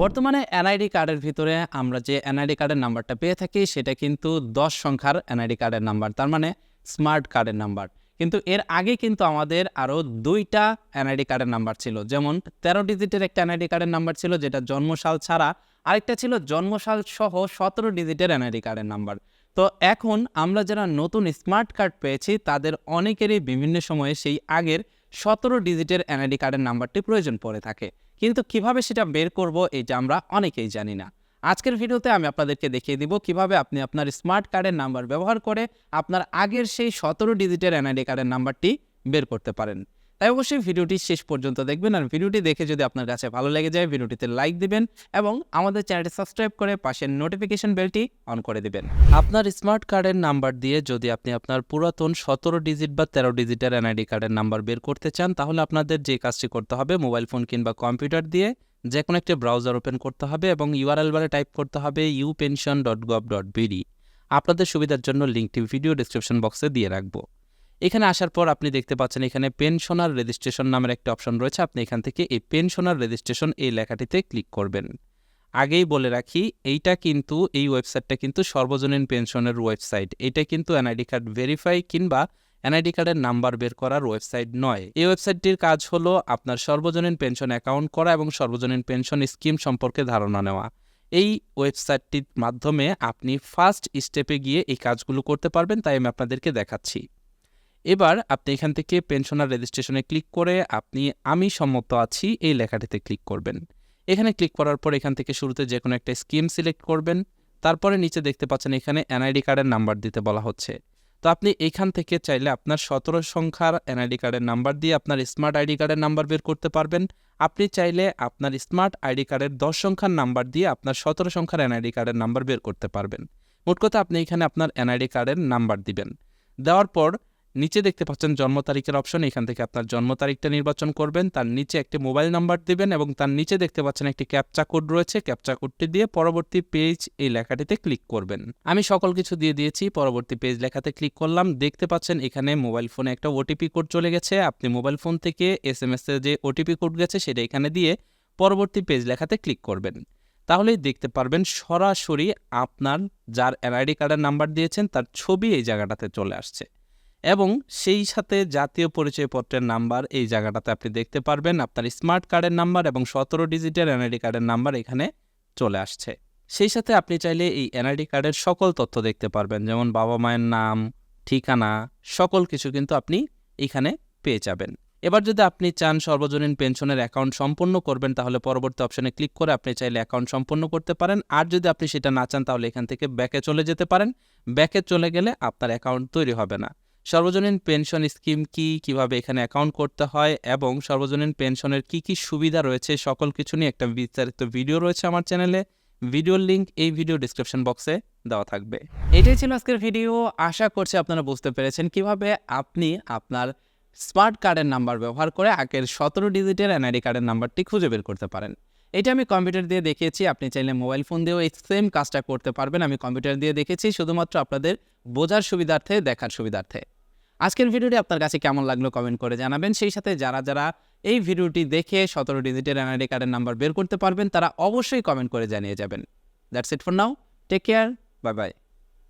বর্তমানে এনআইডি কার্ডের ভিতরে আমরা যে এনআইডি কার্ডের নাম্বারটা পেয়ে থাকি সেটা কিন্তু 10 সংখ্যার এনআইডি কার্ডের নাম্বার, তার মানে স্মার্ট কার্ডের নাম্বার। কিন্তু এর আগে কিন্তু আমাদের আরও 2টা এনআইডি কার্ডের নাম্বার ছিল, যেমন 13 ডিজিটের একটা এনআইডি কার্ডের নাম্বার ছিল যেটা জন্মসাল ছাড়া, আরেকটা ছিল জন্মসাল সহ 17 ডিজিটের এনআইডি কার্ডের নাম্বার। তো এখন আমরা যারা নতুন স্মার্ট কার্ড পেয়েছি তাদের অনেকেরই বিভিন্ন সময়ে সেই আগের 17 ডিজিটের এনআইডি কার্ডের নাম্বারটি প্রয়োজন পড়ে থাকে, কিন্তু কিভাবে সেটা বের করব এটা আমরা অনেকেই জানি না। আজকের ভিডিওতে আমি আপনাদেরকে দেখিয়ে দিব কিভাবে আপনি আপনার স্মার্ট কার্ডের নাম্বার ব্যবহার করে আপনার আগের সেই 17 ডিজিটের এনআইডি কার্ডের নাম্বারটি বের করতে পারেন। তাই অবশ্যই ভিডিওটি শেষ পর্যন্ত দেখবেন, আর ভিডিওটি দেখে যদি আপনার কাছে ভালো লেগে যায় ভিডিওটিতে লাইক দিবেন এবং আমাদের চ্যানেলটি সাবস্ক্রাইব করে পাশের নোটিফিকেশন বেলটি অন করে দিবেন। আপনার স্মার্ট কার্ডের নাম্বার দিয়ে যদি আপনি আপনার পুরাতন 17 ডিজিট বা 13 ডিজিটের এনআইডি কার্ডের নাম্বার বের করতে চান, তাহলে আপনাদের যে কাজটি করতে হবে, মোবাইল ফোন কিংবা কম্পিউটার দিয়ে যে কোনো একটি ব্রাউজার ওপেন করতে হবে এবং ইউআরএল বারে টাইপ করতে হবে upension.gov.bd। আপনাদের সুবিধার জন্য লিঙ্কটি ভিডিও ডেসক্রিপশন বক্সে দিয়ে রাখবো। এখানে আসার পর আপনি দেখতে পাচ্ছেন এখানে পেনশনার রেজিস্ট্রেশন নামের একটা অপশন রয়েছে। আপনি এখান থেকে এই পেনশনার রেজিস্ট্রেশন এই লেখাটিতে ক্লিক করবেন। আগেই বলে রাখি, এই ওয়েবসাইটটা কিন্তু সর্বজনীন পেনশনের ওয়েবসাইট। এটা কিন্তু এনআইডি কার্ড ভেরিফাই কিংবা এনআইডি কার্ডের নাম্বার বের করার ওয়েবসাইট নয়। এই ওয়েবসাইটটির কাজ হলো আপনার সর্বজনীন পেনশন অ্যাকাউন্ট করা এবং সর্বজনীন পেনশন স্কিম সম্পর্কে ধারণা নেওয়া। এই ওয়েবসাইটটির মাধ্যমে আপনি ফার্স্ট স্টেপে গিয়ে এই কাজগুলো করতে পারবেন, তাই আমি আপনাদেরকে দেখাচ্ছি। এবার আপনি এখান থেকে পেনশনার রেজিস্ট্রেশনে ক্লিক করে আপনি আমি সম্মত আছি এই লেখাটিতে ক্লিক করবেন। এখানে ক্লিক করার পর এখান থেকে শুরুতে যে কোনো একটা স্কিম সিলেক্ট করবেন। তারপরে নিচে দেখতে পাচ্ছেন এখানে এনআইডি কার্ডের নাম্বার দিতে বলা হচ্ছে। তো আপনি এখান থেকে চাইলে আপনার 17 সংখ্যার এনআইডি কার্ডের নাম্বার দিয়ে আপনার স্মার্ট আইডি কার্ডের নাম্বার বের করতে পারবেন। আপনি চাইলে আপনার স্মার্ট আইডি কার্ডের 10 সংখ্যার নাম্বার দিয়ে আপনার 17 সংখ্যার এনআইডি কার্ডের নাম্বার বের করতে পারবেন। মোট কথা আপনি এখানে আপনার এনআইডি কার্ডের নাম্বার দিবেন। দেওয়ার পর নিচে দেখতে পাচ্ছেন জন্ম তারিখের অপশন, এখান থেকে আপনার জন্ম তারিখটা নির্বাচন করবেন। তার নিচে একটি মোবাইল নাম্বার দিবেন এবং তার নিচে দেখতে পাচ্ছেন একটি ক্যাপচা কোড রয়েছে। ক্যাপচা কোডটি দিয়ে পরবর্তী পেজ এই লেখাটিতে ক্লিক করবেন। আমি সকল কিছু দিয়ে দিয়েছি, পরবর্তী পেজ লেখাতে ক্লিক করলাম। দেখতে পাচ্ছেন এখানে মোবাইল ফোনে একটা ওটিপি কোড চলে গেছে। আপনি মোবাইল ফোন থেকে SMS এ যে ওটিপি কোড গেছে সেটা এখানে দিয়ে পরবর্তী পেজ লেখাতে ক্লিক করবেন। তাহলেই দেখতে পারবেন সরাসরি আপনার যার এনআইডি কার্ডের নাম্বার দিয়েছেন তার ছবি এই জায়গাটাতে চলে আসছে এবং সেই সাথে জাতীয় পরিচয়পত্রের নাম্বার এই জায়গাটাতে আপনি দেখতে পারবেন। আপনার স্মার্ট কার্ডের নাম্বার এবং 17 ডিজিটের এনআইডি কার্ডের নাম্বার এখানে চলে আসছে। সেই সাথে আপনি চাইলে এই এনআইডি কার্ডের সকল তথ্য দেখতে পারবেন, যেমন বাবা মায়ের নাম, ঠিকানা, সকল কিছু কিন্তু আপনি এখানে পেয়ে যাবেন। এবার যদি আপনি চান সর্বজনীন পেনশনের অ্যাকাউন্ট সম্পন্ন করবেন, তাহলে পরবর্তী অপশনে ক্লিক করে আপনি চাইলে অ্যাকাউন্ট সম্পন্ন করতে পারেন। আর যদি আপনি সেটা না চান তাহলে এখান থেকে ব্যাকে চলে যেতে পারেন। ব্যাকে চলে গেলে আপনার অ্যাকাউন্ট তৈরি হবে না। সর্বজনীন পেনশন স্কিম কি, কিভাবে এখানে অ্যাকাউন্ট করতে হয় এবং সর্বজনীন পেনশনের কি কি সুবিধা রয়েছে সকল কিছু নিয়ে একটা বিস্তারিত ভিডিও রয়েছে আমার চ্যানেলে। ভিডিওর লিঙ্ক এই ভিডিও ডেসক্রিপশন বক্সে দেওয়া থাকবে। এটাই ছিল আজকের ভিডিও। আশা করছি আপনারা বুঝতে পেরেছেন কিভাবে আপনি আপনার স্মার্ট কার্ডের নাম্বার ব্যবহার করে আগের 17 ডিজিটের এনআইডি কার্ডের নাম্বারটি খুঁজে বের করতে পারেন। এটা আমি কম্পিউটার দিয়ে দেখিয়েছি, আপনি চাইলে মোবাইল ফোন দিয়েও এই সেম কাজটা করতে পারবেন। আমি কম্পিউটার দিয়ে দেখেছি শুধুমাত্র আপনাদের বোঝার সুবিধার্থে, দেখার সুবিধার্থে। আজকের ভিডিওটি আপনার কাছে কেমন লাগলো কমেন্ট করে জানাবেন। সেই সাথে যারা যারা এই ভিডিওটি দেখে 17 ডিজিটের এনআইডি কার্ডের নাম্বার বের করতে পারবেন তারা অবশ্যই কমেন্ট করে জানিয়ে যাবেন। That's it for now, take care, bye by.